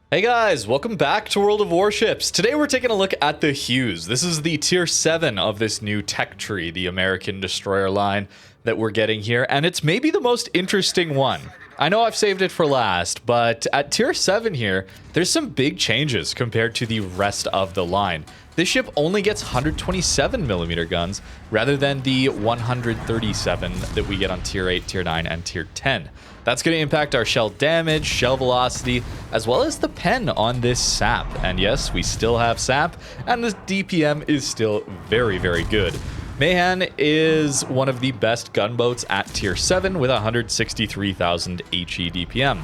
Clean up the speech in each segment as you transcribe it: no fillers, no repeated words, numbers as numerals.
Hey guys, welcome back to World of Warships. Today we're taking a look at the Hughes. This is the tier 7 of this new tech tree, the American destroyer line that we're getting here, and it's maybe the most interesting one. I know I've saved it for last, but at tier 7 here, there's some big changes compared to the rest of the line. This ship only gets 127mm guns rather than the 137 that we get on tier 8, tier 9, and tier 10. That's going to impact our shell damage, shell velocity, as well as the pen on this sap. And yes, we still have sap, and the DPM is still very, very good. Mayhem is one of the best gunboats at tier 7 with 163,000 HE DPM.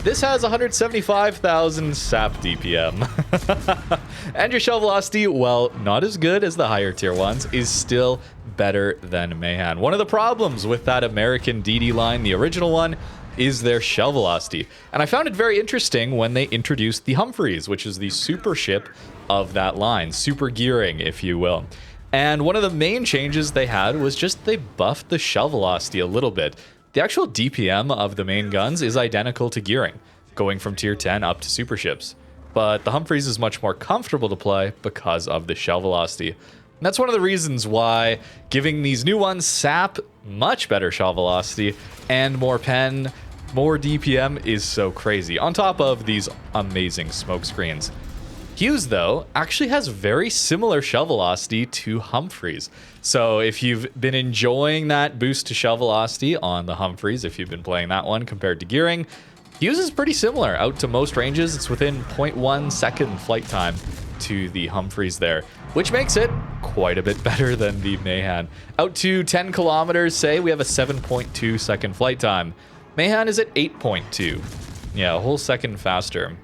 This has 175,000 sap DPM. And your shell velocity, well, not as good as the higher tier ones, is still better than Mayhem. One of the problems with that American DD line, the original one, is their shell velocity. And I found it very interesting when they introduced the Humphreys, which is the super ship of that line, super gearing, if you will. And one of the main changes they had was just they buffed the shell velocity a little bit. The actual DPM of the main guns is identical to gearing, going from tier 10 up to super ships. But the Humphreys is much more comfortable to play because of the shell velocity. And that's one of the reasons why giving these new ones sap, much better shell velocity, and more pen, more DPM is so crazy, on top of these amazing smoke screens. Hughes, though, actually has very similar shell velocity to Humphreys. So if you've been enjoying that boost to shell velocity on the Humphreys, if you've been playing that one compared to gearing, Hughes is pretty similar. Out to most ranges, it's within 0.1 second flight time to the Humphreys there, which makes it quite a bit better than the Mayhem. Out to 10 kilometers, say, we have a 7.2 second flight time. Mayhem is at 8.2. Yeah, a whole second faster.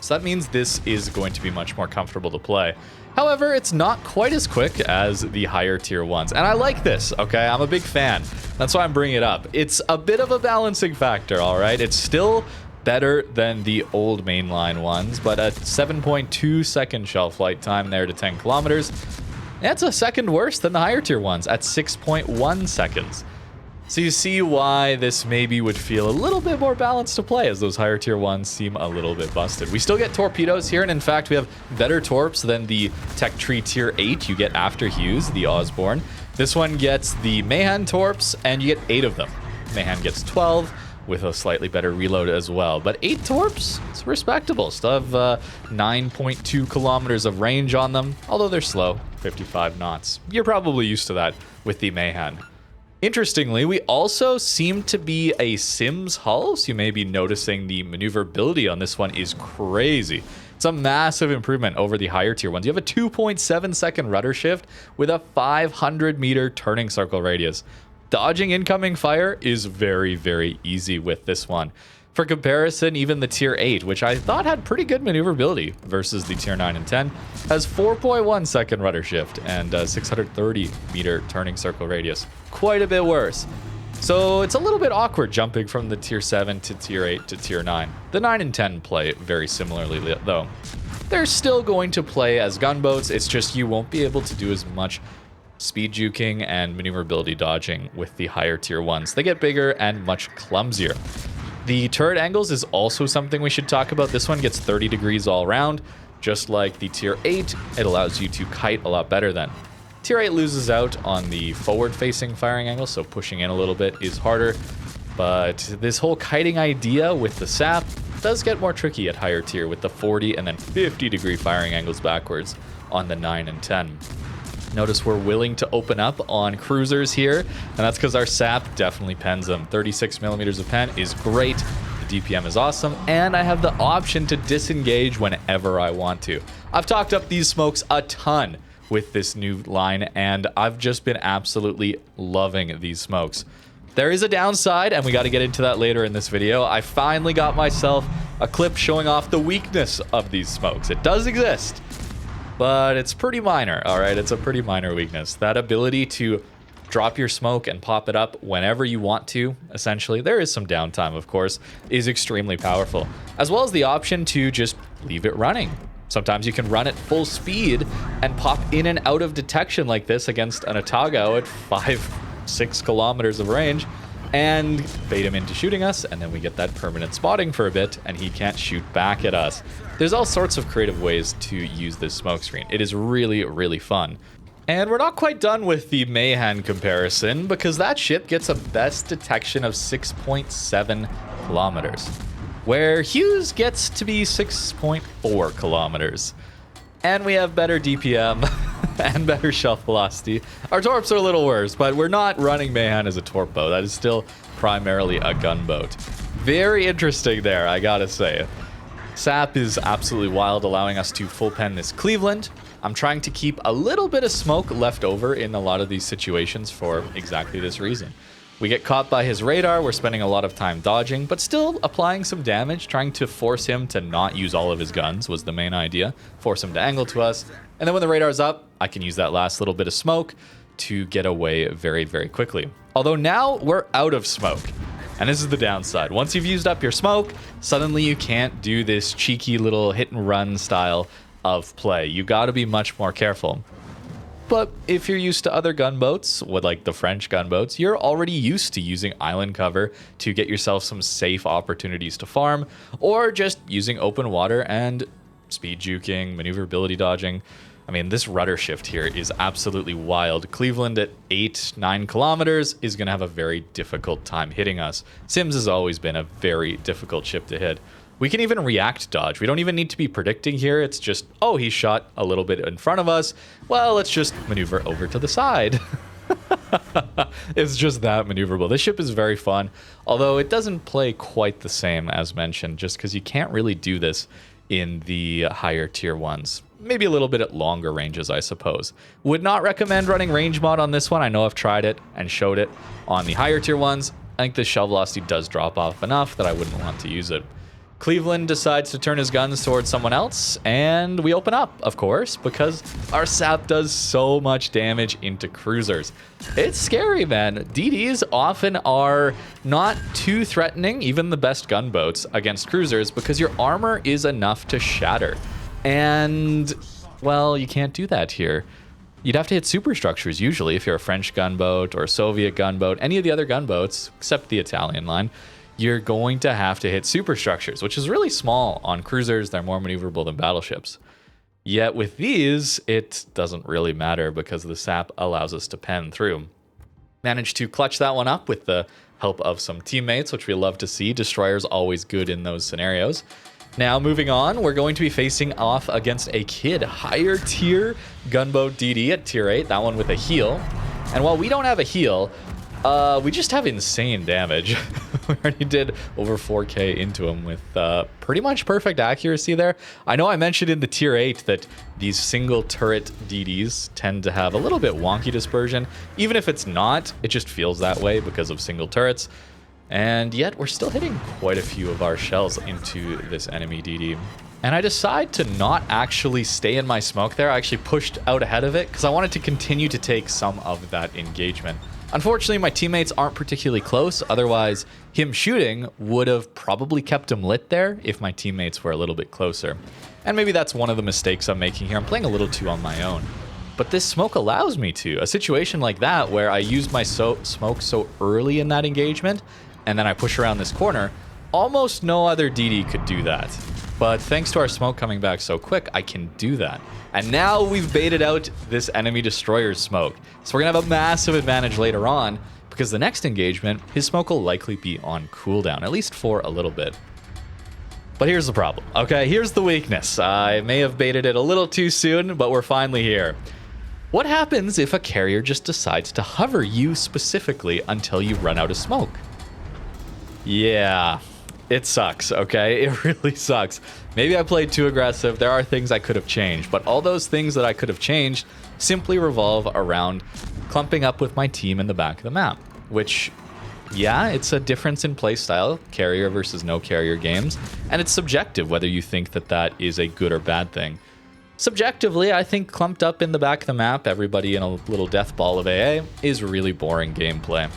So that means this is going to be much more comfortable to play. However, it's not quite as quick as the higher tier ones. And I like this, okay? I'm a big fan. That's why I'm bringing it up. It's a bit of a balancing factor, all right? It's still better than the old mainline ones, but a 7.2 second shell flight time there to 10 kilometers. That's a second worse than the higher tier ones at 6.1 seconds. So you see why this maybe would feel a little bit more balanced to play, as those higher tier ones seem a little bit busted. We still get torpedoes here, and in fact we have better torps than the tech tree tier 8 you get after Hughes, the Osborne. This one gets the Mayhem torps, and you get 8 of them. Mayhem gets 12 with a slightly better reload as well, but 8 torps, it's respectable. Still have 9.2 kilometers of range on them, although they're slow, 55 knots. You're probably used to that with the Mayhem. Interestingly, we also seem to be a Sims hull, so you may be noticing the maneuverability on this one is crazy. It's a massive improvement over the higher tier ones. You have a 2.7 second rudder shift with a 500 meter turning circle radius. Dodging incoming fire is very, very easy with this one. For comparison, even the tier 8, which I thought had pretty good maneuverability versus the tier 9 and 10, has 4.1 second rudder shift and 630 meter turning circle radius. Quite a bit worse. So it's a little bit awkward jumping from the tier 7 to tier 8 to tier 9. The 9 and 10 play very similarly though. They're still going to play as gunboats, it's just you won't be able to do as much speed juking and maneuverability dodging with the higher tier ones. They get bigger and much clumsier. The turret angles is also something we should talk about. This one gets 30 degrees all around. Just like the tier 8, it allows you to kite a lot better then. Tier 8 loses out on the forward-facing firing angle, so pushing in a little bit is harder. But this whole kiting idea with the sap does get more tricky at higher tier with the 40 and then 50 degree firing angles backwards on the 9 and 10. Notice we're willing to open up on cruisers here, and that's because our sap definitely pens them. 36 millimeters of pen is great, the DPM is awesome, and I have the option to disengage whenever I want to. I've talked up these smokes a ton with this new line, and I've just been absolutely loving these smokes. There is a downside, and we got to get into that later in this video. I finally got myself a clip showing off the weakness of these smokes. It does exist, but it's pretty minor, all right? It's a pretty minor weakness. That ability to drop your smoke and pop it up whenever you want to, essentially, there is some downtime, of course, is extremely powerful. As well as the option to just leave it running. Sometimes you can run at full speed and pop in and out of detection like this against an Atago at 5-6 kilometers of range, and bait him into shooting us, and then we get that permanent spotting for a bit, and he can't shoot back at us. There's all sorts of creative ways to use this smokescreen. It is really, really fun. And we're not quite done with the Mayhem comparison, because that ship gets a best detection of 6.7 kilometers, where Hughes gets to be 6.4 kilometers. And we have better DPM and better shelf velocity. Our torps are a little worse, but we're not running Mayhem as a torpedo. That is still primarily a gunboat. Very interesting there, I gotta say. SAP is absolutely wild, allowing us to full pen this Cleveland. I'm trying to keep a little bit of smoke left over in a lot of these situations for exactly this reason. We get caught by his radar, we're spending a lot of time dodging, but still applying some damage, trying to force him to not use all of his guns was the main idea. Force him to angle to us, and then when the radar's up, I can use that last little bit of smoke to get away very, very quickly. Although now we're out of smoke, and this is the downside. Once you've used up your smoke, suddenly you can't do this cheeky little hit and run style of play. You gotta be much more careful. But if you're used to other gunboats, with like the French gunboats, you're already used to using island cover to get yourself some safe opportunities to farm, or just using open water and speed juking, maneuverability dodging. I mean, this rudder shift here is absolutely wild. Cleveland at 8-9 kilometers is going to have a very difficult time hitting us. Sims has always been a very difficult ship to hit. We can even react dodge. We don't even need to be predicting here. It's just, oh, he shot a little bit in front of us. Well, let's just maneuver over to the side. It's just that maneuverable. This ship is very fun, although it doesn't play quite the same as mentioned, just because you can't really do this in the higher tier ones. Maybe a little bit at longer ranges, I suppose. Would not recommend running range mod on this one. I know I've tried it and showed it on the higher tier ones. I think the shell velocity does drop off enough that I wouldn't want to use it. Cleveland decides to turn his guns towards someone else, and we open up, of course, because our SAP does so much damage into cruisers. It's scary, man. DDs often are not too threatening, even the best gunboats, against cruisers, because your armor is enough to shatter. And, well, you can't do that here. You'd have to hit superstructures, usually, if you're a French gunboat or a Soviet gunboat, any of the other gunboats, except the Italian line. You're going to have to hit superstructures, which is really small on cruisers. They're more maneuverable than battleships. Yet with these, it doesn't really matter because the SAP allows us to pen through. Managed to clutch that one up with the help of some teammates, which we love to see. Destroyer's always good in those scenarios. Now, moving on, we're going to be facing off against a kid, higher tier gunboat DD at tier 8, that one with a heal. And while we don't have a heal, we just have insane damage. We already did over 4k into him with pretty much perfect accuracy there. I know I mentioned in the tier 8 that these single turret DDs tend to have a little bit wonky dispersion. Even if it's not, it just feels that way because of single turrets. And yet we're still hitting quite a few of our shells into this enemy DD. And I decide to not actually stay in my smoke there. I actually pushed out ahead of it because I wanted to continue to take some of that engagement. Unfortunately, my teammates aren't particularly close. Otherwise, him shooting would have probably kept him lit there if my teammates were a little bit closer. And maybe that's one of the mistakes I'm making here. I'm playing a little too on my own. But this smoke allows me to. A situation like that where I use my smoke so early in that engagement, and then I push around this corner, almost no other DD could do that. But thanks to our smoke coming back so quick, I can do that. And now we've baited out this enemy destroyer's smoke. So we're gonna have a massive advantage later on, because the next engagement, his smoke will likely be on cooldown, at least for a little bit. But here's the problem, okay? Here's the weakness. I may have baited it a little too soon, but we're finally here. What happens if a carrier just decides to hover you specifically until you run out of smoke? Yeah, it sucks, okay? It really sucks. Maybe I played too aggressive. There are things I could have changed, but all those things that I could have changed simply revolve around clumping up with my team in the back of the map, which, yeah, it's a difference in play style, carrier versus no carrier games, and it's subjective whether you think that that is a good or bad thing. Subjectively, I think clumped up in the back of the map, everybody in a little death ball of AA, is really boring gameplay.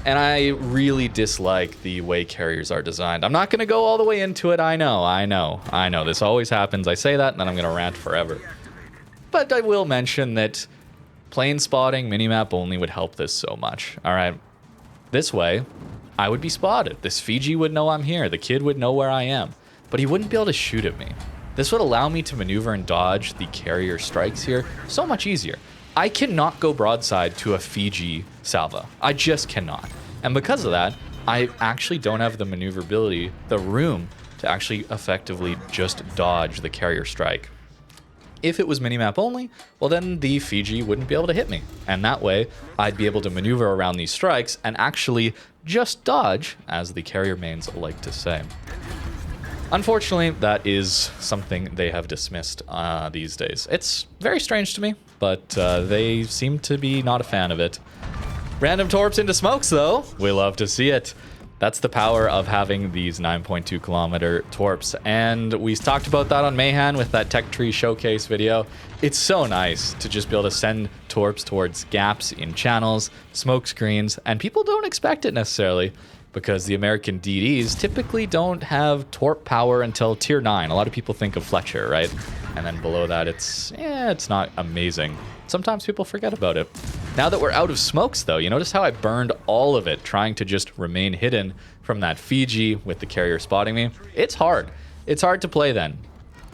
And I really dislike the way carriers are designed. I'm not going to go all the way into it. I know. This always happens. I say that, and then I'm going to rant forever. But I will mention that plane spotting, minimap only would help this so much. All right. This way, I would be spotted. This Fiji would know I'm here. The kid would know where I am. But he wouldn't be able to shoot at me. This would allow me to maneuver and dodge the carrier strikes here so much easier. I cannot go broadside to a Fiji salvo. I just cannot. And because of that, I actually don't have the maneuverability, the room to actually effectively just dodge the carrier strike. If it was minimap only, well then the Fiji wouldn't be able to hit me. And that way, I'd be able to maneuver around these strikes and actually just dodge, as the carrier mains like to say. Unfortunately, that is something they have dismissed these days. It's very strange to me, but they seem to be not a fan of it. Random torps into smokes, though. We love to see it. That's the power of having these 9.2 kilometer torps. And we talked about that on Mayhan with that tech tree showcase video. It's so nice to just be able to send torps towards gaps in channels, smoke screens, and people don't expect it necessarily because the American DDs typically don't have torp power until tier 9. A lot of people think of Fletcher, right? And then below that, it's not amazing. Sometimes people forget about it. Now that we're out of smokes, though, you notice how I burned all of it trying to just remain hidden from that Fiji with the carrier spotting me? It's hard. It's hard to play then.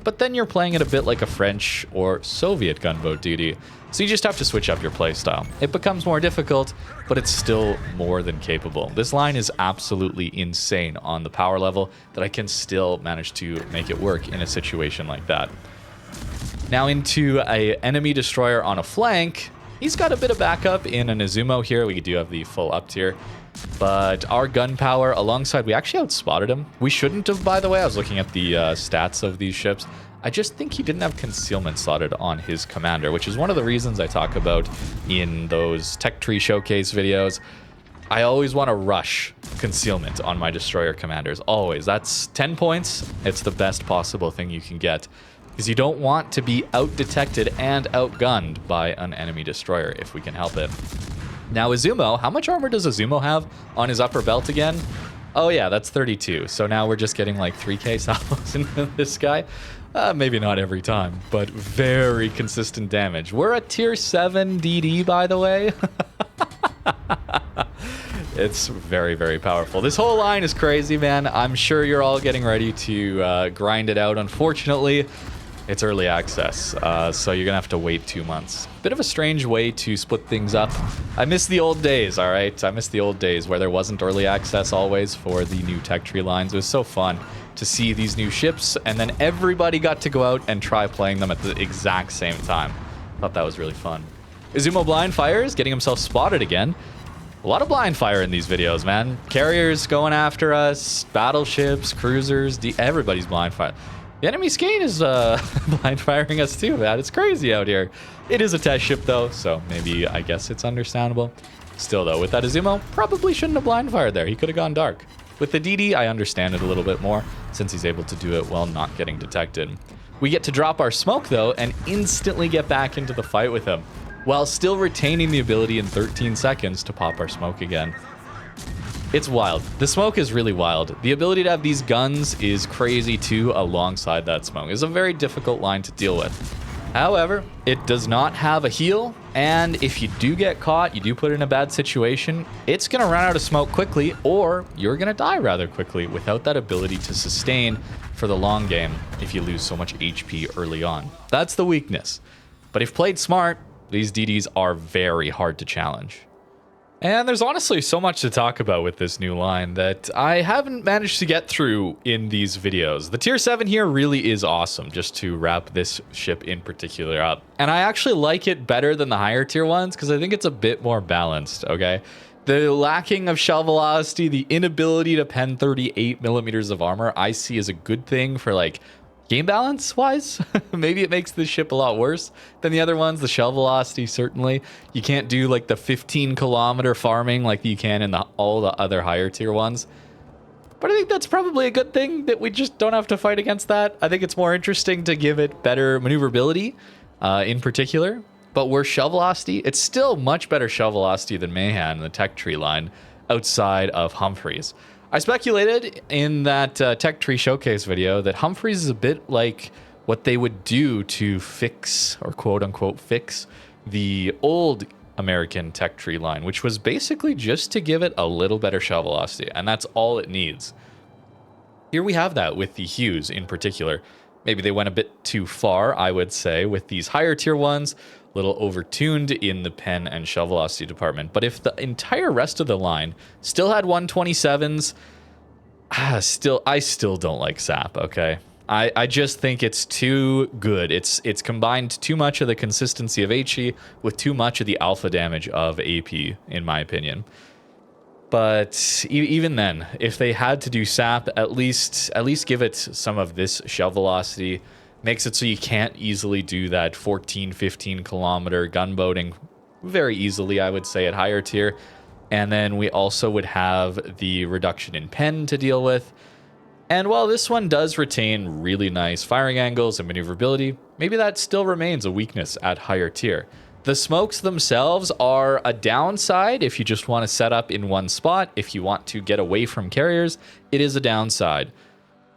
But then you're playing it a bit like a French or Soviet gunboat DD. So you just have to switch up your playstyle. It becomes more difficult, but it's still more than capable. This line is absolutely insane on the power level that I can still manage to make it work in a situation like that. Now into a enemy destroyer on a flank. He's got a bit of backup in an Izumo here. We do have the full up tier. But our gun power alongside, we actually outspotted him. We shouldn't have, by the way. I was looking at the stats of these ships. I just think he didn't have concealment slotted on his commander, which is one of the reasons I talk about in those tech tree showcase videos. I always want to rush concealment on my destroyer commanders. Always. That's 10 points. It's the best possible thing you can get. Because you don't want to be out-detected and outgunned by an enemy destroyer if we can help it. Now Izumo, how much armor does Izumo have on his upper belt again? Oh yeah, that's 32. So now we're just getting like 3k salvos into this guy. Maybe not every time, but very consistent damage. We're a tier 7 DD, by the way. It's very, very powerful. This whole line is crazy, man. I'm sure you're all getting ready to grind it out. Unfortunately, it's early access, so you're gonna have to wait 2 months. Bit of a strange way to split things up. I miss the old days, all right? I miss the old days where there wasn't early access always for the new tech tree lines. It was so fun to see these new ships, and then everybody got to go out and try playing them at the exact same time. Thought that was really fun. Izumo blind fires, getting himself spotted again. A lot of blind fire in these videos, man. Carriers going after us, battleships, cruisers, everybody's blind fire. The enemy skate is blind firing us too, man. It's crazy out here. It is a test ship though, so maybe I guess it's understandable. Still though, with that Izumo, probably shouldn't have blind fired there. He could have gone dark. With the DD, I understand it a little bit more since he's able to do it while not getting detected. We get to drop our smoke though and instantly get back into the fight with him while still retaining the ability in 13 seconds to pop our smoke again. It's wild. The smoke is really wild. The ability to have these guns is crazy too alongside that smoke. It's a very difficult line to deal with. However, it does not have a heal, and if you do get caught, you do put in a bad situation, it's gonna run out of smoke quickly, or you're gonna die rather quickly without that ability to sustain for the long game if you lose so much HP early on. That's the weakness. But if played smart, these DDs are very hard to challenge. And there's honestly so much to talk about with this new line that I haven't managed to get through in these videos. The tier 7 here really is awesome, just to wrap this ship in particular up. And I actually like it better than the higher tier ones because I think it's a bit more balanced, okay? The lacking of shell velocity, the inability to pen 38 millimeters of armor, I see as a good thing for like game balance wise. Maybe it makes this ship a lot worse than the other ones. The shell velocity, certainly. You can't do like the 15-kilometer farming like you can in all the other higher tier ones. But I think that's probably a good thing that we just don't have to fight against that. I think it's more interesting to give it better maneuverability in particular. But where shell velocity, it's still much better shell velocity than Mayhan in the tech tree line outside of Humphreys. I speculated in that tech tree showcase video that Humphreys is a bit like what they would do to fix, or quote unquote fix, the old American tech tree line, which was basically just to give it a little better shell velocity, and that's all it needs. Here we have that with the Hughes in particular. Maybe they went a bit too far, I would say, with these higher tier ones, a little overtuned in the pen and shell velocity department. But if the entire rest of the line still had 127s, I still don't like SAP, okay? I just think it's too good. It's combined too much of the consistency of HE with too much of the alpha damage of AP, in my opinion. But even then, if they had to do SAP, at least give it some of this shell velocity. Makes it so you can't easily do that 14, 15 kilometer gunboating very easily, I would say, at higher tier. And then we also would have the reduction in pen to deal with. And while this one does retain really nice firing angles and maneuverability, maybe that still remains a weakness at higher tier. The smokes themselves are a downside if you just want to set up in one spot. If you want to get away from carriers, it is a downside.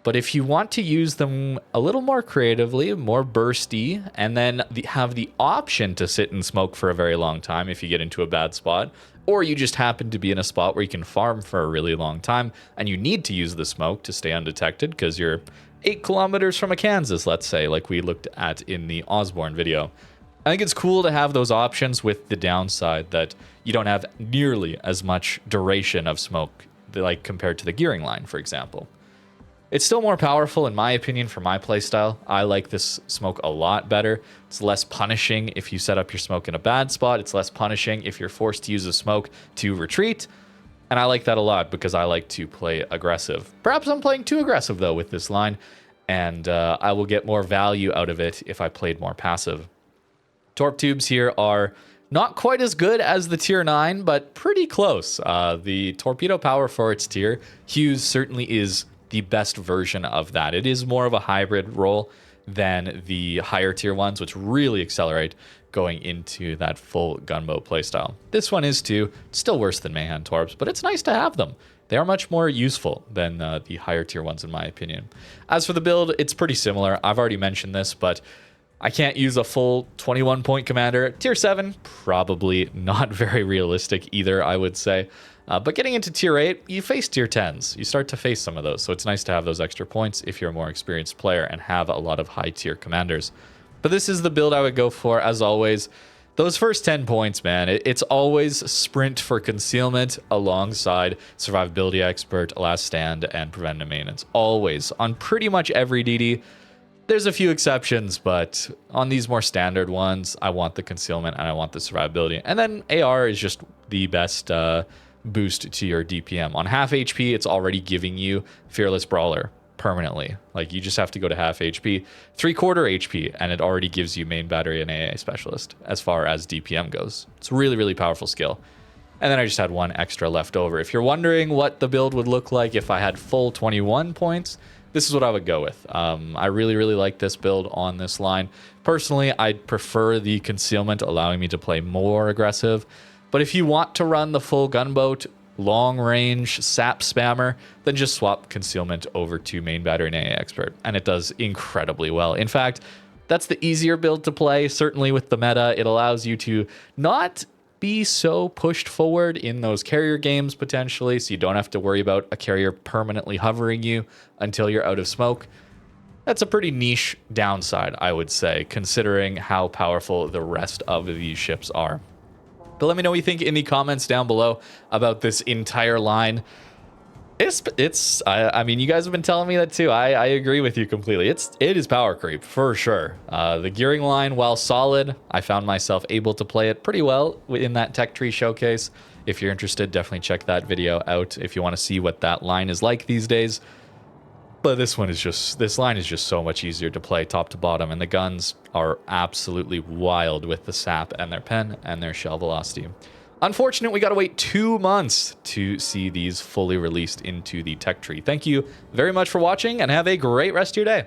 But if you want to use them a little more creatively, more bursty, and then have the option to sit and smoke for a very long time if you get into a bad spot, or you just happen to be in a spot where you can farm for a really long time and you need to use the smoke to stay undetected because you're 8 kilometers from a Kansas, let's say, like we looked at in the Osborne video. I think it's cool to have those options with the downside that you don't have nearly as much duration of smoke like compared to the gearing line, for example. It's still more powerful, in my opinion, for my playstyle. I like this smoke a lot better. It's less punishing if you set up your smoke in a bad spot. It's less punishing if you're forced to use a smoke to retreat. And I like that a lot because I like to play aggressive. Perhaps I'm playing too aggressive, though, with this line. And I will get more value out of it if I played more passive. Torp tubes here are not quite as good as the tier 9, but pretty close. The torpedo power for its tier, Hughes certainly is the best version of that. It is more of a hybrid role than the higher tier ones, which really accelerate going into that full gunboat playstyle. This one is too. It's still worse than Mayhem Torps, but it's nice to have them. They are much more useful than the higher tier ones, in my opinion. As for the build, it's pretty similar. I've already mentioned this, but I can't use a full 21-point commander. Tier 7, probably not very realistic either, I would say. But getting into tier 8, you face tier 10s. You start to face some of those, so it's nice to have those extra points if you're a more experienced player and have a lot of high-tier commanders. But this is the build I would go for, as always. Those first 10 points, man, it's always sprint for concealment alongside survivability expert, last stand, and preventative maintenance. Always, on pretty much every DD. There's a few exceptions, but on these more standard ones, I want the concealment and I want the survivability. And then AR is just the best boost to your DPM. On half HP, it's already giving you Fearless Brawler permanently. Like, you just have to go to half HP, 3/4 HP, and it already gives you main battery and AA specialist as far as DPM goes. It's a really, really powerful skill. And then I just had one extra left over. If you're wondering what the build would look like if I had full 21 points, this is what I would go with. I really, really like this build on this line. Personally, I'd prefer the concealment, allowing me to play more aggressive. But if you want to run the full gunboat, long range sap spammer, then just swap concealment over to main battery and AA expert, and it does incredibly well. In fact, that's the easier build to play. Certainly with the meta, it allows you to not be so pushed forward in those carrier games potentially, so you don't have to worry about a carrier permanently hovering you until you're out of smoke. That's a pretty niche downside, I would say, considering how powerful the rest of these ships are. But let me know what you think in the comments down below about this entire line. I mean, you guys have been telling me that too. I agree with you completely. It is power creep for sure. The gearing line, while solid, I found myself able to play it pretty well in that tech tree showcase. If you're interested, definitely check that video out if you want to see what that line is like these days. But this line is just so much easier to play top to bottom, and the guns are absolutely wild with the sap and their pen and their shell velocity. Unfortunate, we got to wait 2 months to see these fully released into the tech tree. Thank you very much for watching, and have a great rest of your day.